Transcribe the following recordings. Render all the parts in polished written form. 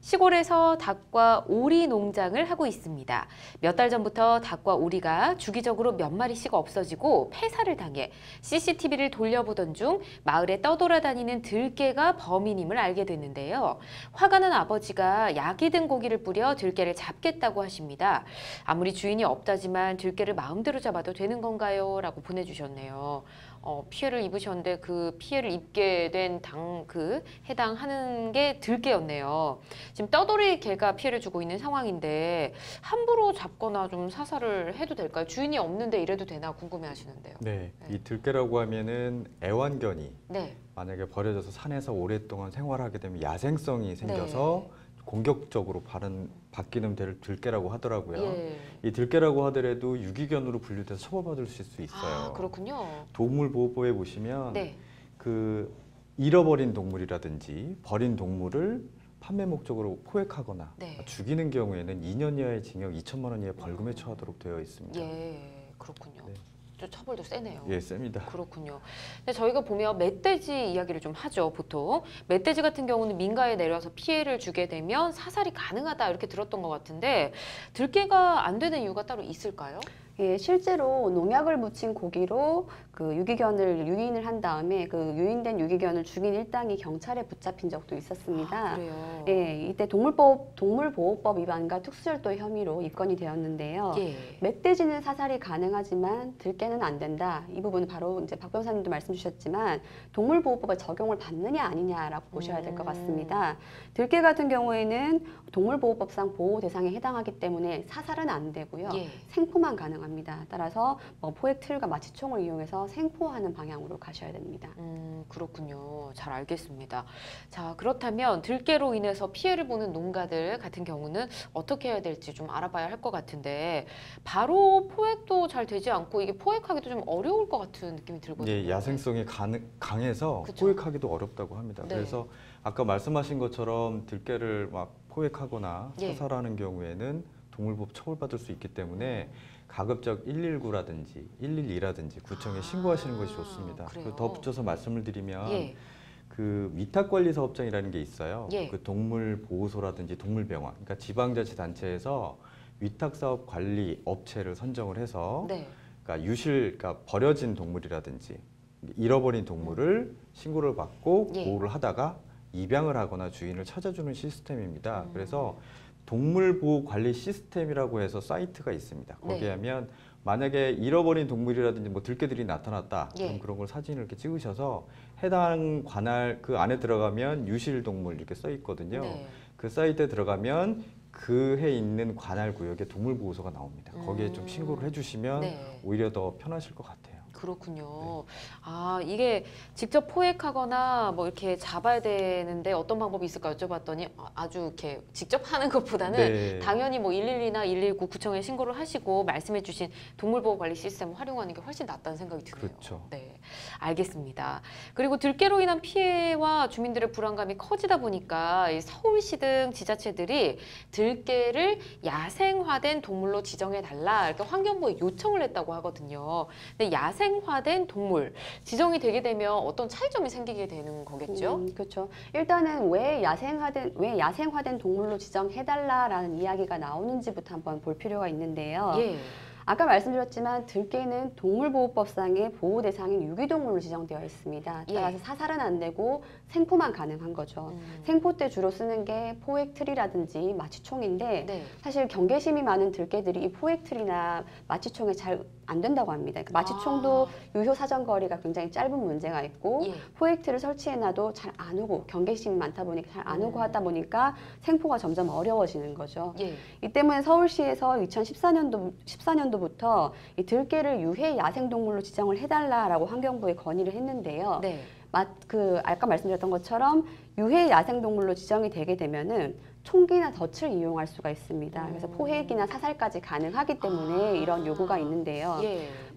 시골에서 닭과 오리 농장을 하고 있습니다. 몇 달 전부터 닭과 오리가 주기적으로 몇 마리씩 없어지고 폐사를 당해 CCTV를 돌려보던 중 마을에 떠돌아다니는 들개가 범인임을 알게 됐는데요. 화가 난 아버지가 약이 든 고기를 뿌려 들개를 잡겠다고 하십니다. 아무리 주인이 없다지만 들개를 마음대로 잡아도 되는 건가요? 라고 보내주셨네요. 피해를 입으셨는데 그 피해를 입게 된 해당하는 게 들개였네요. 지금 떠돌이 개가 피해를 주고 있는 상황인데 함부로 잡거나 좀 사살을 해도 될까요? 주인이 없는데 이래도 되나 궁금해 하시는데요. 네, 이 들개라고 하면은 애완견이 네. 만약에 버려져서 산에서 오랫동안 생활하게 되면 야생성이 생겨서 공격적으로 바뀌는 들개라고 하더라고요. 예. 이 들개라고 하더라도 유기견으로 분류돼서 처벌받을 수 있어요. 아, 그렇군요. 동물보호법에 보시면 네. 그 잃어버린 동물이라든지 버린 동물을 판매 목적으로 포획하거나 죽이는 경우에는 2년 이하의 징역 2천만 원 이하의 벌금에 처하도록 되어 있습니다. 예, 그렇군요. 네. 좀 처벌도 세네요. 예, 셉니다. 그렇군요. 근데 저희가 보면 멧돼지 이야기를 좀 하죠, 보통. 멧돼지 같은 경우는 민가에 내려와서 피해를 주게 되면 사살이 가능하다 이렇게 들었던 것 같은데 들개가 안 되는 이유가 따로 있을까요? 예, 실제로 농약을 묻힌 고기로 그 유기견을 유인을 한 다음에 그 유인된 유기견을 죽인 일당이 경찰에 붙잡힌 적도 있었습니다. 아, 그래요? 예, 이때 동물보호법 위반과 특수혈도 혐의로 입건이 되었는데요. 예. 멧돼지는 사살이 가능하지만 들개는 안 된다. 이 부분은 바로 이제 박 변호사님도 말씀 주셨지만 동물보호법에 적용을 받느냐 아니냐라고 보셔야 될 것 같습니다. 들개 같은 경우에는 동물보호법상 보호 대상에 해당하기 때문에 사살은 안 되고요. 생포만 가능합니다. 따라서 포획 틀과 마취총을 이용해서 생포하는 방향으로 가셔야 됩니다. 그렇군요. 잘 알겠습니다. 자, 그렇다면 들개로 인해서 피해를 보는 농가들 같은 경우는 어떻게 해야 될지 좀 알아봐야 할 것 같은데 바로 포획도 잘 되지 않고 이게 포획하기도 좀 어려울 것 같은 느낌이 들거든요. 예, 야생성이 강해서 그쵸? 포획하기도 어렵다고 합니다. 네. 그래서 아까 말씀하신 것처럼 들개를 막 포획하거나 사살하는 경우에는 동물법 처벌받을 수 있기 때문에 가급적 119라든지 112라든지 구청에 신고하시는 것이 좋습니다. 그래요? 덧붙여서 말씀을 드리면 그 위탁관리사업장이라는 게 있어요. 그 동물보호소라든지 동물병원, 그러니까 지방자치단체에서 위탁사업 관리 업체를 선정을 해서 그러니까 그러니까 버려진 동물이라든지 잃어버린 동물을 신고를 받고 보호를 하다가 입양을 하거나 주인을 찾아주는 시스템입니다. 그래서 동물보호관리 시스템이라고 해서 사이트가 있습니다. 거기에 하면 만약에 잃어버린 동물이라든지 들개들이 나타났다. 그럼 그런 걸 사진을 이렇게 찍으셔서 해당 관할 그 안에 들어가면 유실동물 이렇게 써 있거든요. 그 사이트에 들어가면 그 해 있는 관할 구역에 동물보호소가 나옵니다. 거기에 좀 신고를 해주시면 오히려 더 편하실 것 같아요. 그렇군요. 아, 이게 직접 포획하거나 이렇게 잡아야 되는데 어떤 방법이 있을까 여쭤봤더니 아주 이렇게 직접 하는 것보다는 당연히 112나 119 구청에 신고를 하시고 말씀해 주신 동물보호관리 시스템을 활용하는 게 훨씬 낫다는 생각이 드네요. 그렇죠. 네, 알겠습니다. 그리고 들개로 인한 피해와 주민들의 불안감이 커지다 보니까 이 서울시 등 지자체들이 들개를 야생화된 동물로 지정해 달라 이렇게 환경부에 요청을 했다고 하거든요. 근데 야생화된 동물 지정이 되게 되면 어떤 차이점이 생기게 되는 거겠죠? 그렇죠. 일단은 왜 야생화된 동물로 지정해달라라는 이야기가 나오는지부터 한번 볼 필요가 있는데요. 아까 말씀드렸지만 들개는 동물보호법상의 보호 대상인 유기동물로 지정되어 있습니다. 따라서 사살은 안 되고 생포만 가능한 거죠. 생포 때 주로 쓰는 게 포획 틀이라든지 마취총인데 사실 경계심이 많은 들개들이 이 포획 틀이나 마취총에 잘 안 된다고 합니다. 마취총도 유효 사정 거리가 굉장히 짧은 문제가 있고 포획 틀을 설치해놔도 잘 안 오고 경계심이 많다 보니까 잘 안 오고 하다 보니까 생포가 점점 어려워지는 거죠. 이 때문에 서울시에서 2014년도부터 이 들개를 유해 야생동물로 지정을 해달라라고 환경부에 건의를 했는데요. 아까 말씀드렸던 것처럼 유해 야생동물로 지정이 되게 되면은 총기나 덫을 이용할 수가 있습니다. 그래서 포획이나 사살까지 가능하기 때문에 이런 요구가 있는데요.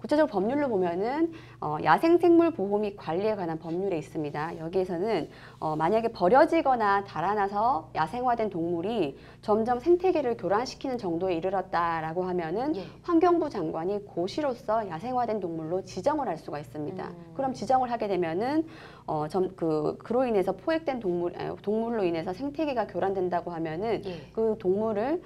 구체적으로 법률로 보면은 야생생물 보호 및 관리에 관한 법률에 있습니다. 여기에서는 만약에 버려지거나 달아나서 야생화된 동물이 점점 생태계를 교란시키는 정도에 이르렀다라고 하면은 환경부 장관이 고시로서 야생화된 동물로 지정을 할 수가 있습니다. 그럼 지정을 하게 되면은 그로 인해서 포획된 동물로 인해서 생태계가 교란된다고 하면은 그 동물을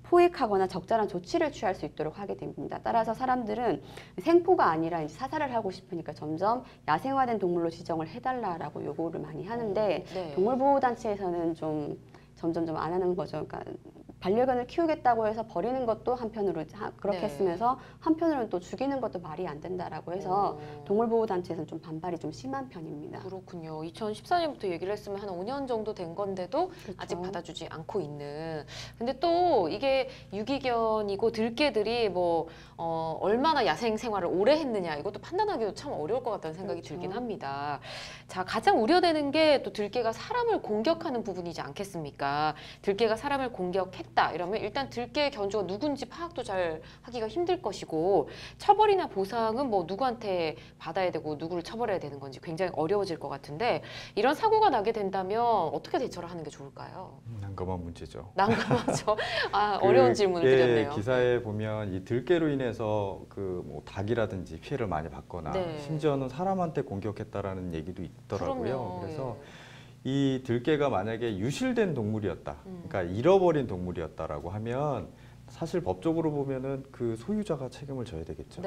포획하거나 적절한 조치를 취할 수 있도록 하게 됩니다. 따라서 사람들은 생포가 아니라 이제 사살을 하고 싶으니까 점점 야생화된 동물로 지정을 해달라라고 요구를 많이 하는데 동물보호단체에서는 좀 점점 안 하는 거죠. 그러니까 반려견을 키우겠다고 해서 버리는 것도 한편으로 그렇게 했으면서 한편으로는 또 죽이는 것도 말이 안 된다라고 해서 동물보호단체에서는 좀 반발이 좀 심한 편입니다. 그렇군요. 2014년부터 얘기를 했으면 한 5년 정도 된 건데도 그렇죠. 아직 받아주지 않고 있는. 근데 또 이게 유기견이고 들개들이 뭐 얼마나 야생 생활을 오래 했느냐 이것도 판단하기도 참 어려울 것 같다는 생각이 들긴 합니다. 자, 가장 우려되는 게 또 들개가 사람을 공격하는 부분이지 않겠습니까? 들개가 사람을 공격했다. 이러면 일단 들개의 견주가 누군지 파악도 잘 하기가 힘들 것이고 처벌이나 보상은 뭐 누구한테 받아야 되고 누구를 처벌해야 되는 건지 굉장히 어려워질 것 같은데 이런 사고가 나게 된다면 어떻게 대처를 하는 게 좋을까요? 난감한 문제죠. 난감하죠. 어려운 질문을 드렸네요. 기사에 보면 이 들개로 인해서 뭐 닭이라든지 피해를 많이 받거나 심지어는 사람한테 공격했다라는 얘기도 있더라고요. 그럼요. 그래서 이 들개가 만약에 유실된 동물이었다, 그러니까 잃어버린 동물이었다라고 하면 사실 법적으로 보면은 그 소유자가 책임을 져야 되겠죠.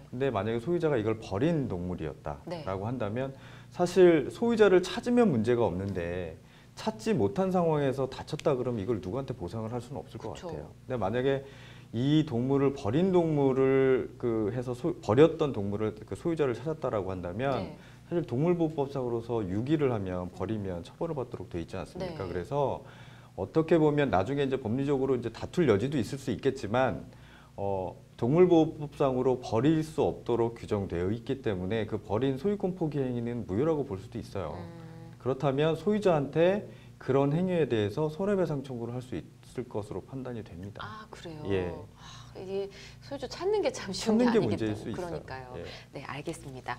근데 만약에 소유자가 이걸 버린 동물이었다라고 한다면 사실 소유자를 찾으면 문제가 없는데 찾지 못한 상황에서 다쳤다 그러면 이걸 누구한테 보상을 할 수는 없을 것 같아요. 근데 만약에 이 동물을 버린 동물을 해서 버렸던 동물을 소유자를 찾았다라고 한다면 사실 동물보호법상으로서 유기를 하면 버리면 처벌을 받도록 돼 있지 않습니까? 그래서 어떻게 보면 나중에 이제 법리적으로 이제 다툴 여지도 있을 수 있겠지만 동물보호법상으로 버릴 수 없도록 규정되어 있기 때문에 그 버린 소유권 포기 행위는 무효라고 볼 수도 있어요. 그렇다면 소유자한테 그런 행위에 대해서 손해배상 청구를 할 수 있을 것으로 판단이 됩니다. 아, 그래요? 예. 이게 소유주 찾는 게 참 쉬운 게 찾는 게 아니겠다. 문제일 수 있어요. 그러니까요. 예. 네, 알겠습니다.